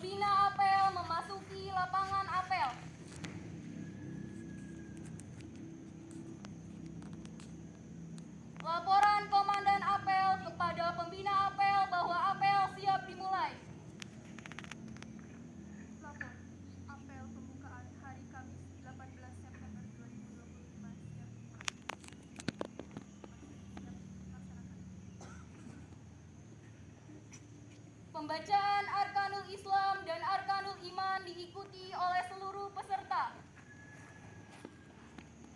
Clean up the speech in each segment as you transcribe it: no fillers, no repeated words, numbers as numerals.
Pembina apel memasuki lapangan apel. Laporan Komandan Apel kepada pembina apel bahwa apel siap dimulai. Lapor, apel pembukaan hari Kamis 18 September 2025 siap dimulai. Pembacaan Arkanul Islam dan Arkanul Iman diikuti oleh seluruh peserta.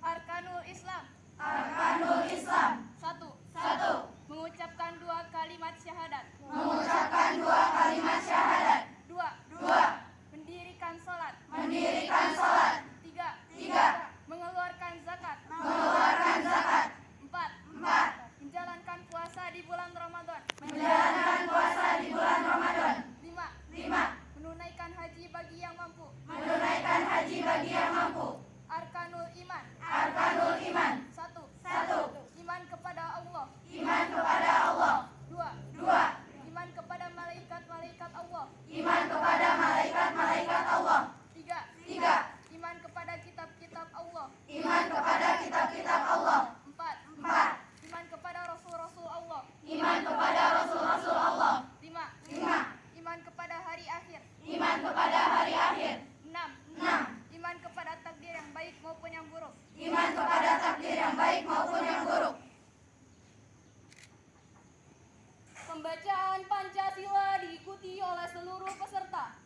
Arkanul Islam. Arkanul Islam. 1. Mengucapkan 2 kalimat syahadat. Mengucapkan 2 kalimat syahadat. 2. Mendirikan salat. Mendirikan salat. 3. Mengeluarkan zakat. Mengeluarkan zakat. 4. Menjalankan puasa di bulan Ramadan. Menjalankan puasa di bulan Ramadan. 5. Menunaikan haji bagi yang mampu. Menunaikan haji bagi yang mampu. Arkanul Iman. Arkanul Iman. 1. Iman kepada Allah. Iman kepada Allah. 2. Iman kepada malaikat-malaikat Allah. Iman kepada malaikat-malaikat Allah. 3. Iman kepada kitab-kitab Allah. Iman kepada kitab-kitab Allah. 4. Iman kepada rasul-rasul Allah. Iman kepada rasul-rasul Allah. 5. Iman kepada hari akhir. Iman kepada hari akhir. 6. Iman kepada takdir yang baik maupun yang buruk. Iman kepada takdir yang baik maupun yang buruk. Pembacaan Pancasila diikuti oleh seluruh peserta.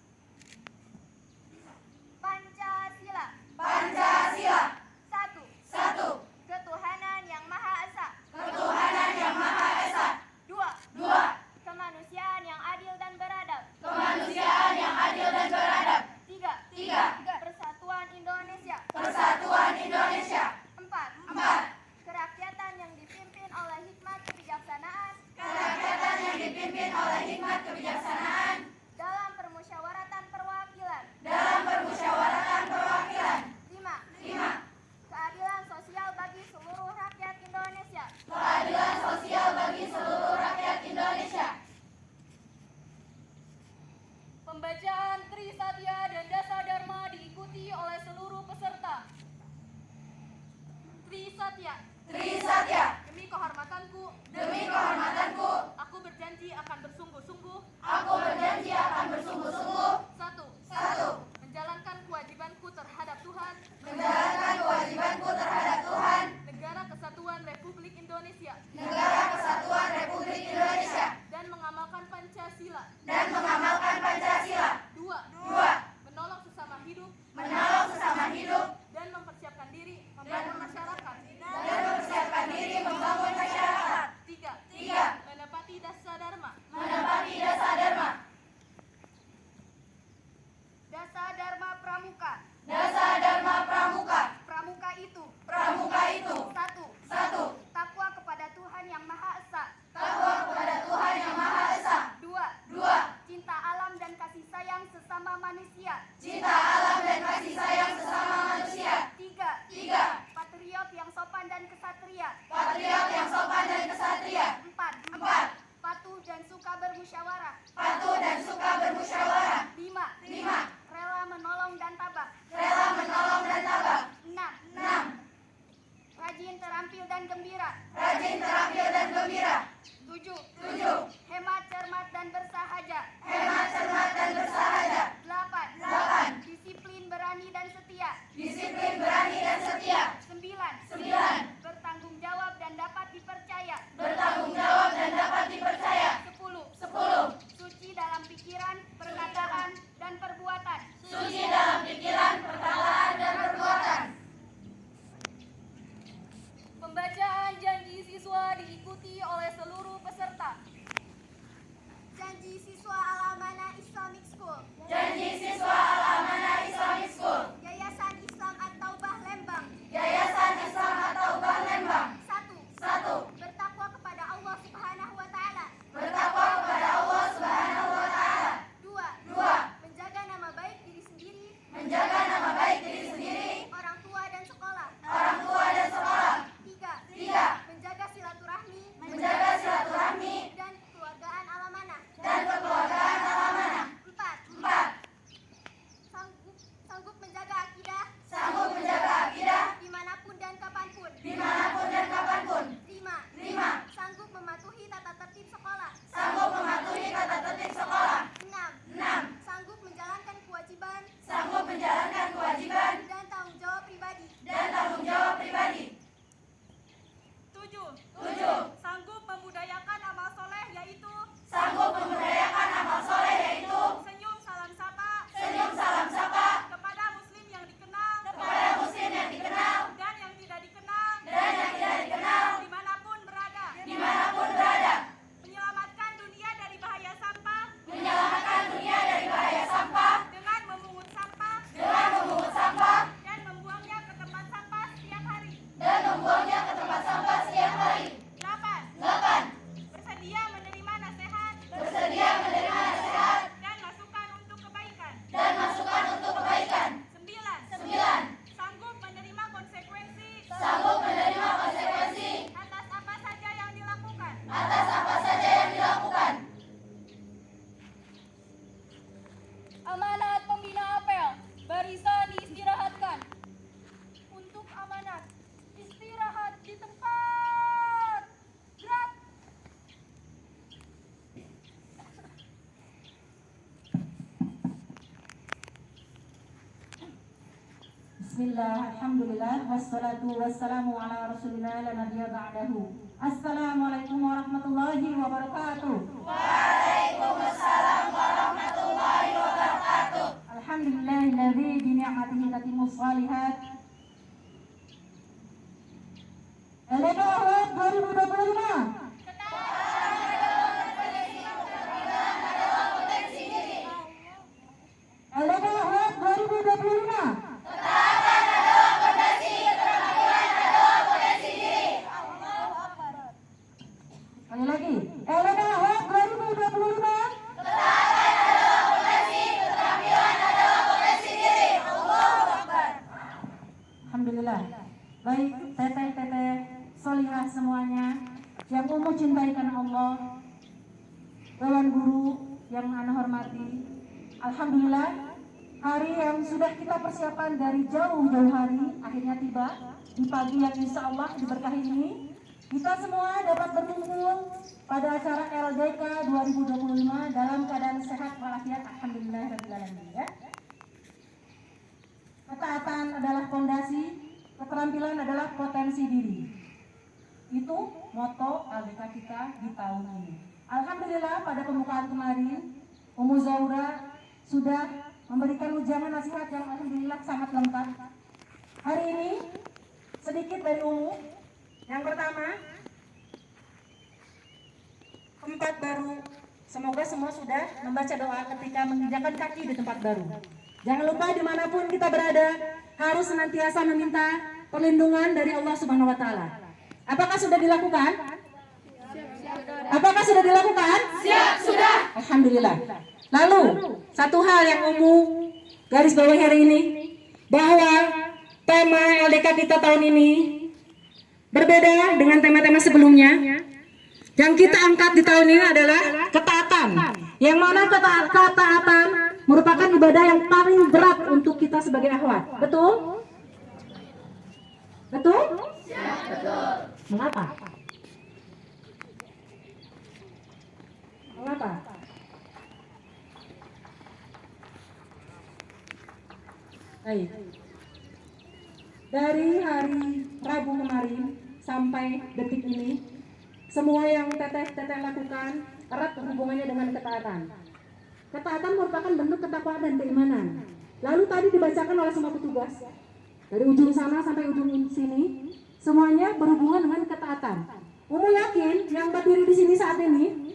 Pancasila. Pancasila. 1. Ketuhanan yang Maha Esa. Ketuhanan yang Maha Esa. 2. Kemanusiaan yang adil dan beradab. Kemanusiaan yang adil dan beradab. 3. Persatuan Indonesia. Persatuan Indonesia. 4. Kerakyatan yang dipimpin oleh hikmat kebijaksanaan. Kerakyatan yang dipimpin oleh hikmat kebijaksanaan. Dalam permusyawaratan perwakilan. Dalam permusyawaratan perwakilan. 5. Keadilan sosial bagi seluruh rakyat Indonesia. Keadilan sosial bagi seluruh rakyat Indonesia. Pembacaan Trisatya dan Dasa Dharma diikuti oleh seluruh peserta. Trisatya. Trisatya. Demi kehormatanku, Demi kehormatanku, aku berjanji akan bersungguh-sungguh. aku berjanji akan bersungguh-sungguh. 1. Menjalankan kewajibanku terhadap Tuhan, Menjalankan kewajibanku terhadap Tuhan, Negara Kesatuan Republik Indonesia, Negara Kesatuan Republik Indonesia, dan mengamalkan Pancasila. dan mengamalkan Pancasila. 2. Menolong sesama hidup Menolong sesama hidup dan mempersiapkan diri membangun masyarakat. dan mempersiapkan diri membangun masyarakat. 3. Menepati Dasa Dharma. Menepati Dasa Dharma. Dasa Dharma Pramuka. Dasa Dharma Pramuka. Pramuka itu. Pramuka itu. 1. Takwa kepada Tuhan yang Maha Esa. Takwa kepada Tuhan yang Maha Esa. 2. Cinta alam dan kasih sayang sesama manusia. Cinta alam dan kasih sayang sesama manusia. Bismillah, alhamdulillah, wassalatu wassalamu ala rasulillah la nabiyya ba'dahu. Assalamualaikum warahmatullahi wabarakatuh. Waalaikumsalam warahmatullahi wabarakatuh. Alhamdulillahilladzi bi ni'matihi tatimmus shalihat. LDKH 2025. LDKH 2025. Sekali lagi, LDKH 2025. Alhamdulillah. Baik, teteh-teteh solihah semuanya yang umum cintai karena Allah, Dewan Guru yang ana hormati. Alhamdulillah, hari yang sudah kita persiapan dari jauh-jauh hari akhirnya tiba di pagi yang insya Allah diberkahi ini. Kita semua dapat berkumpul pada acara LDK 2025 dalam keadaan sehat walafiat. Alhamdulillah rabbil alamin ya. Ketaatan adalah fondasi, keterampilan adalah potensi diri. Itu moto LDK kita di tahun ini. Alhamdulillah pada pembukaan kemarin Ummu Zaura sudah memberikan ujangan nasihat yang alhamdulillah sangat lengkap. Hari ini sedikit dari Ummu. Yang pertama, tempat baru. Semoga semua sudah membaca doa ketika menginjakan kaki di tempat baru. Jangan lupa dimanapun kita berada harus senantiasa meminta perlindungan dari Allah Subhanahu Wa Taala. Apakah sudah dilakukan? Apakah sudah dilakukan? Siap, sudah. Alhamdulillah. Lalu satu hal yang umum garis bawah hari ini, bahwa tema LDK kita tahun ini berbeda dengan tema-tema sebelumnya. Yang kita angkat di tahun ini adalah ketaatan. Yang mana ketaatan merupakan ibadah yang paling berat untuk kita sebagai akhwat. Betul? Betul? Siap, betul. Mengapa? Mengapa? Baik. Dari hari Rabu kemarin sampai detik ini, semua yang teteh-teteh lakukan erat hubungannya dengan ketaatan. Ketaatan merupakan bentuk ketakwaan dan keimanan. Lalu tadi dibacakan oleh semua petugas dari ujung sana sampai ujung sini, semuanya berhubungan dengan ketaatan. Ummu yakin yang berdiri di sini saat ini,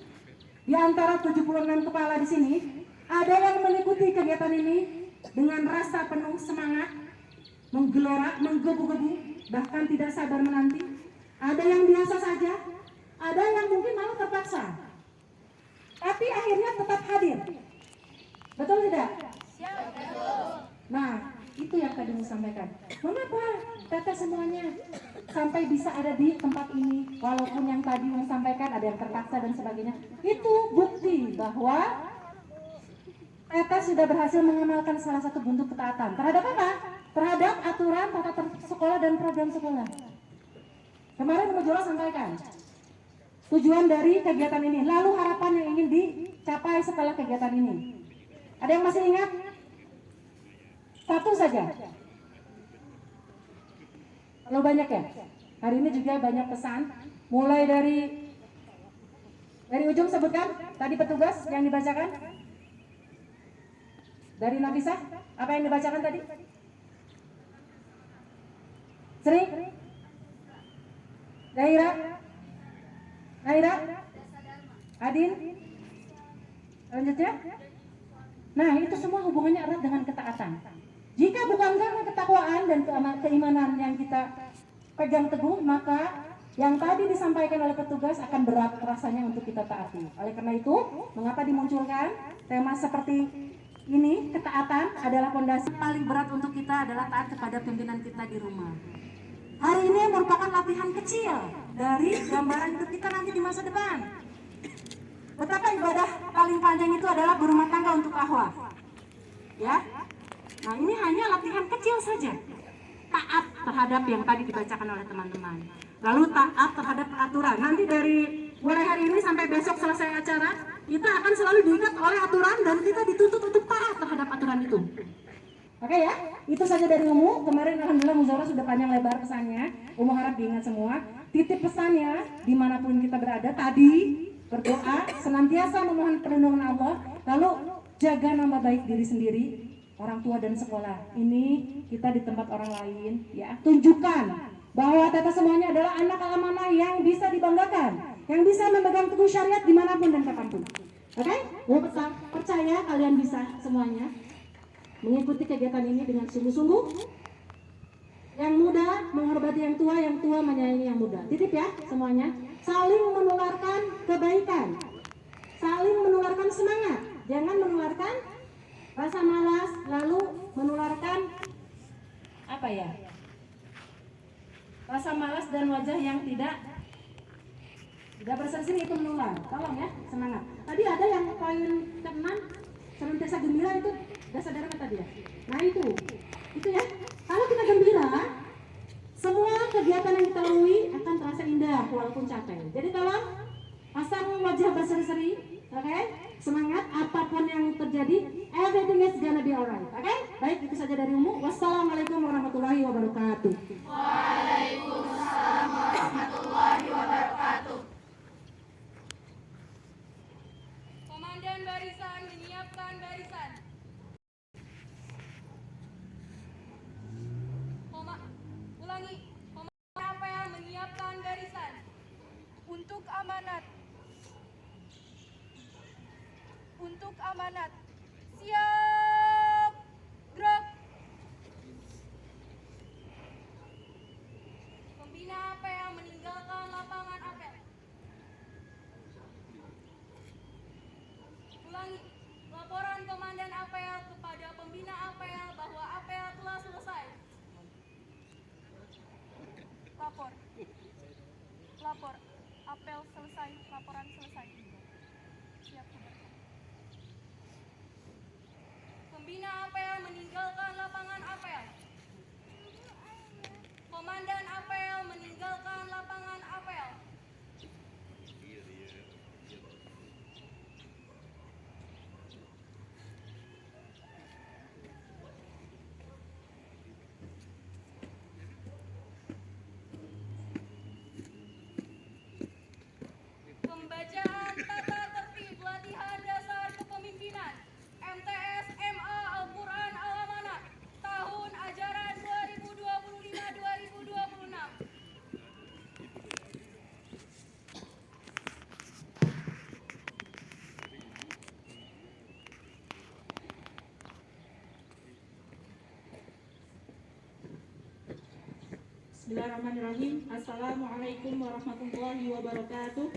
di antara 76 kepala di sini, ada yang mengikuti kegiatan ini dengan rasa penuh semangat, menggelora, menggebu-gebu, bahkan tidak sabar menanti. Ada yang biasa saja, ada yang mungkin malah terpaksa, tapi akhirnya tetap hadir. Betul tidak? Nah, itu yang tadi saya sampaikan. Mengapa teteh semuanya sampai bisa ada di tempat ini, walaupun yang tadi saya sampaikan ada yang terpaksa dan sebagainya. Itu bukti bahwa teteh sudah berhasil mengamalkan salah satu bentuk ketaatan. Terhadap apa? Terhadap aturan tata sekolah dan program sekolah. Kemarin Ummu Zaura sampaikan tujuan dari kegiatan ini, lalu harapan yang ingin dicapai setelah kegiatan ini. Ada yang masih ingat? Satu saja. Terlalu banyak ya? Hari ini juga banyak pesan. Mulai dari ujung sebutkan tadi petugas yang dibacakan. Dari Nafisah, apa yang dibacakan tadi? Sri? Daira? Adin? Selanjutnya? Nah, itu semua hubungannya erat dengan ketaatan. Jika bukan karena ketakwaan dan keimanan yang kita pegang teguh, maka yang tadi disampaikan oleh petugas akan berat rasanya untuk kita taati. Oleh karena itu, mengapa dimunculkan tema seperti ini? Ketaatan adalah fondasi paling berat untuk kita, adalah taat kepada pimpinan kita di rumah. Hari ini merupakan latihan kecil dari gambaran hidup kita nanti di masa depan. Betapa ibadah paling panjang itu adalah berumah tangga untuk akhwat. Ya. Nah, ini hanya latihan kecil saja. Taat terhadap yang tadi dibacakan oleh teman-teman. Lalu taat terhadap aturan. Nanti dari mulai hari ini sampai besok selesai acara, kita akan selalu diingat oleh aturan dan kita dituntut untuk taat terhadap aturan itu. Oke ya, itu saja dari Umu. Kemarin alhamdulillah Muzara sudah panjang lebar pesannya. Umu harap diingat semua. Titip pesannya dimanapun kita berada tadi, berdoa, senantiasa memohon perlindungan Allah, lalu jaga nama baik diri sendiri, orang tua dan sekolah. Ini kita di tempat orang lain ya. Tunjukkan bahwa kita semuanya adalah anak amanah yang bisa dibanggakan, yang bisa memegang teguh syariat dimanapun dan kapanpun. Oke? Umu percaya kalian bisa semuanya mengikuti kegiatan ini dengan sungguh-sungguh. Yang muda menghormati yang tua menyayangi yang muda. Titip ya semuanya. Saling menularkan kebaikan, saling menularkan semangat. Jangan menularkan rasa malas, lalu menularkan apa ya? Rasa malas dan wajah yang tidak berseri-seri, itu menular. Tolong ya, semangat. Tadi ada yang poin ke-6 senantiasa gembira, itu udah sadar nggak tadi ya? Nah itu ya. Kalau kita gembira, semua kegiatan yang kita lalui akan terasa indah walaupun capek. Jadi tolong pasang wajah berseri-seri, oke? Semangat apapun yang terjadi, everything is gonna be alright, oke? Baik, itu saja dari Umu. Wassalamualaikum warahmatullahi wabarakatuh. Waalaikumsalam warahmatullahi wabarakatuh. Komandan barisan menyiapkan barisan. Ulangi. Komandan apel menyiapkan barisan. Untuk amanat. Untuk amanat. Siap. Gerak. Pembina apel meninggalkan lapangan apel. Ulangi. Laporan Komandan apel kepada pembina apel bahwa apel telah selesai. Lapor. Apel selesai. Laporan selesai. Siap. Pembina apel meninggalkan lapangan apel. Komandan apel meninggalkan lapangan apel. Pembacaan tata tertib latihan dasar kepemimpinan MTS MA Al-Quran Al-Amanah tahun ajaran 2025-2026. Bismillahirrahmanirrahim. Assalamualaikum warahmatullahi wabarakatuh.